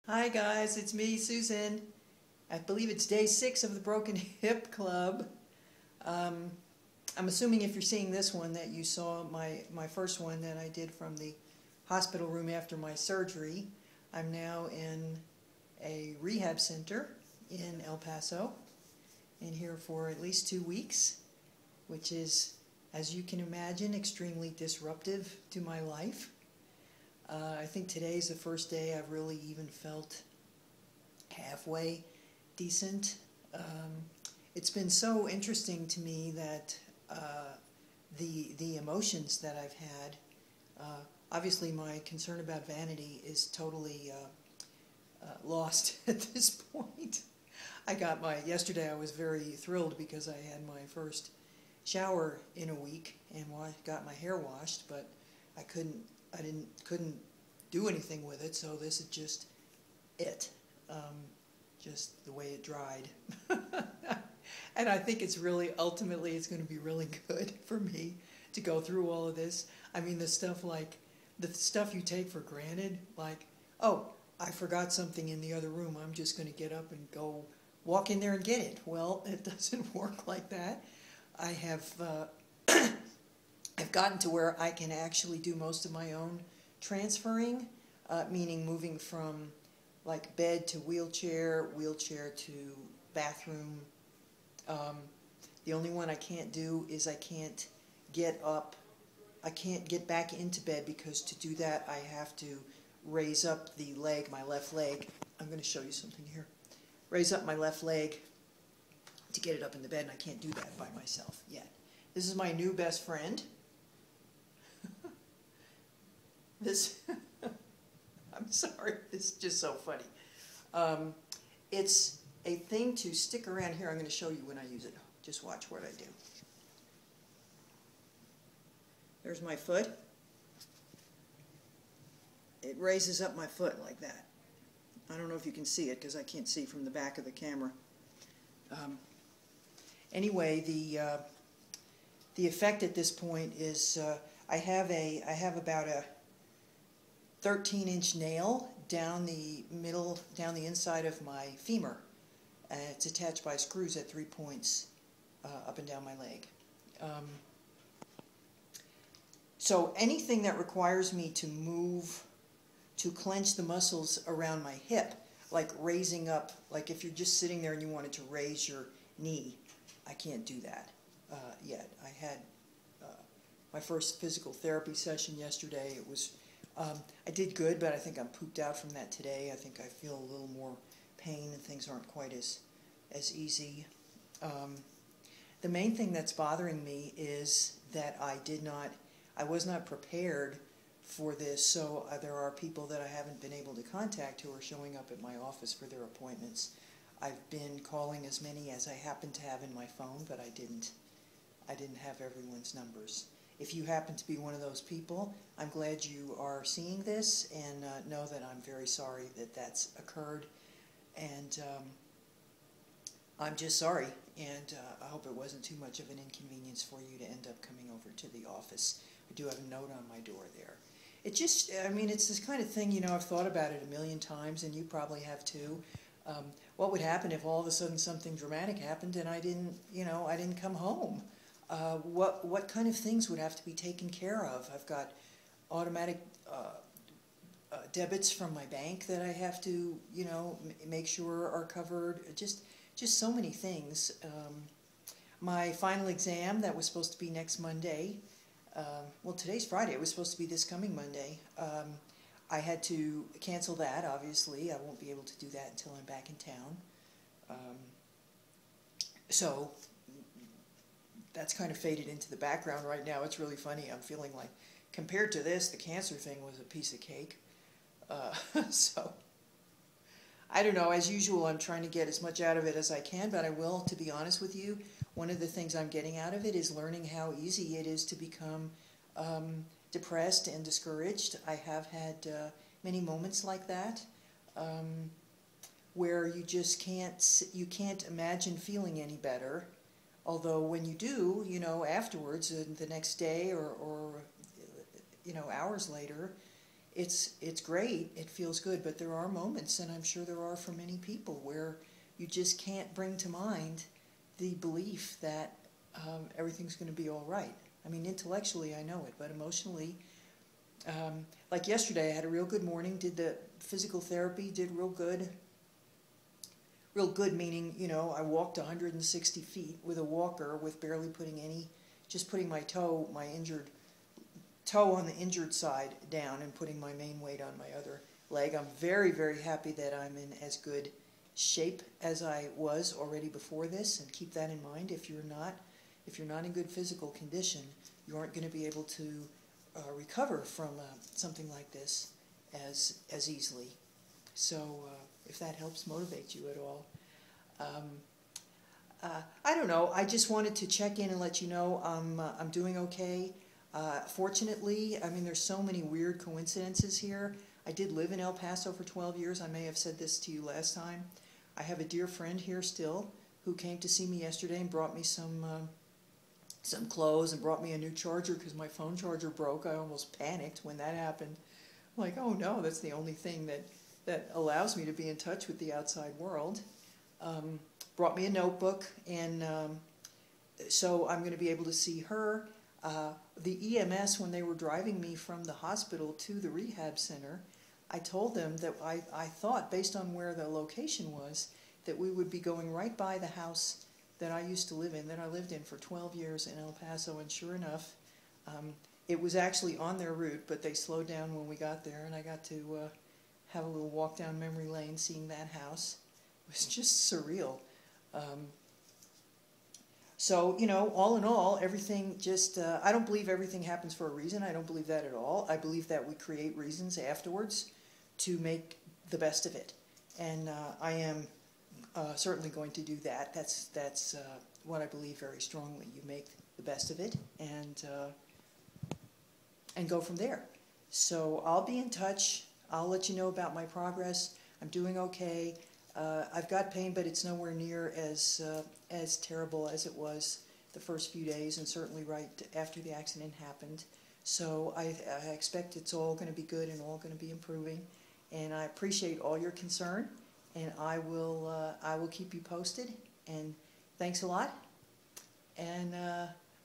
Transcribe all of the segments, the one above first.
Hi guys, it's me, Susan. I believe it's day 6 of the Broken Hip Club. I'm assuming if you're seeing this one that you saw my first one that I did from the hospital room after my surgery. I'm now in a rehab center in El Paso, in here for at least 2 weeks, which is, as you can imagine, extremely disruptive to my life. I think today's the first day I've really even felt halfway decent. It's been so interesting to me that the emotions that I've had, obviously my concern about vanity is totally lost at this point. Yesterday I was very thrilled because I had my first shower in a week and got my hair washed, but I couldn't do anything with it, so this is just it. Just the way it dried. And I think it's really, ultimately, it's going to be really good for me to go through all of this. I mean, the stuff you take for granted, like, oh, I forgot something in the other room, I'm just going to get up and go walk in there and get it. Well, it doesn't work like that. I have I've gotten to where I can actually do most of my own transferring, meaning moving from like bed to wheelchair, wheelchair to bathroom. The only one I can't do is I can't get back into bed, because to do that I have to raise up the leg, my left leg. I'm going to show you something here. Raise up my left leg to get it up in the bed, and I can't do that by myself yet. This is my new best friend. I'm sorry, it's just so funny. It's a thing to stick around here. I'm going to show you when I use it. Just watch what I do. There's my foot. It raises up my foot like that. I don't know if you can see it because I can't see from the back of the camera. Anyway, the effect at this point is I have about a 13-inch nail down the inside of my femur. It's attached by screws at 3 points up and down my leg. So anything that requires me to move, to clench the muscles around my hip, like raising up, like if you're just sitting there and you wanted to raise your knee, I can't do that yet. I had my first physical therapy session yesterday. It was I did good, but I think I'm pooped out from that today. I think I feel a little more pain and things aren't quite as easy. The main thing that's bothering me is that I was not prepared for this, so there are people that I haven't been able to contact who are showing up at my office for their appointments. I've been calling as many as I happen to have in my phone, but I didn't have everyone's numbers. If you happen to be one of those people, I'm glad you are seeing this, and know that I'm very sorry that that's occurred, and I'm just sorry, and I hope it wasn't too much of an inconvenience for you to end up coming over to the office. I do have a note on my door there. It just, I mean, it's this kind of thing, you know, I've thought about it a million times, and you probably have too. What would happen if all of a sudden something dramatic happened and I didn't come home? What kind of things would have to be taken care of? I've got automatic debits from my bank that I have to, make sure are covered. Just so many things. My final exam that was supposed to be next Monday. Well, today's Friday. It was supposed to be this coming Monday. I had to cancel that, obviously. I won't be able to do that until I'm back in town. So that's kind of faded into the background right now. It's really funny. I'm feeling like, compared to this, the cancer thing was a piece of cake. So, I don't know. As usual, I'm trying to get as much out of it as I can, but I will, to be honest with you, one of the things I'm getting out of it is learning how easy it is to become depressed and discouraged. I have had many moments like that, where you just can't imagine feeling any better. Although when you do, afterwards, the next day or hours later, it's great, it feels good, but there are moments, and I'm sure there are for many people, where you just can't bring to mind the belief that everything's going to be all right. I mean, intellectually I know it, but emotionally, like yesterday, I had a real good morning, did the physical therapy, did real good. Real good meaning, you know, I walked 160 feet with a walker with barely putting any, just putting my toe, my injured toe on the injured side down and putting my main weight on my other leg. I'm very, very happy that I'm in as good shape as I was already before this, and keep that in mind. If you're not in good physical condition, you aren't going to be able to recover from something like this as easily. So if that helps motivate you at all. I don't know, I just wanted to check in and let you know I'm doing okay. Fortunately, I mean, there's so many weird coincidences here. I did live in El Paso for 12 years. I may have said this to you last time. I have a dear friend here still who came to see me yesterday and brought me some clothes and brought me a new charger because my phone charger broke. I almost panicked when that happened. I'm like, oh no, that's the only thing that allows me to be in touch with the outside world. Brought me a notebook, and so I'm going to be able to see her. The EMS, when they were driving me from the hospital to the rehab center, I told them that I thought, based on where the location was, that we would be going right by the house that I used to live in, that I lived in for 12 years in El Paso, and sure enough, it was actually on their route, but they slowed down when we got there, and I got to have a little walk down memory lane seeing that house. It was just surreal. So, you know, all in all, everything just, I don't believe everything happens for a reason. I don't believe that at all. I believe that we create reasons afterwards to make the best of it. And I am certainly going to do that. That's what I believe very strongly. You make the best of it and go from there. So I'll be in touch. I'll let you know about my progress. I'm doing okay. I've got pain, but it's nowhere near as terrible as it was the first few days, and certainly right after the accident happened. So I expect it's all going to be good and all going to be improving. And I appreciate all your concern, and I will keep you posted. And thanks a lot. And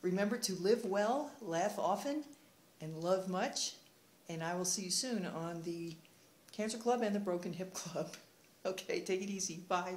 remember to live well, laugh often, and love much. And I will see you soon on the Cancer Club and the Broken Hip Club. Okay, take it easy. Bye.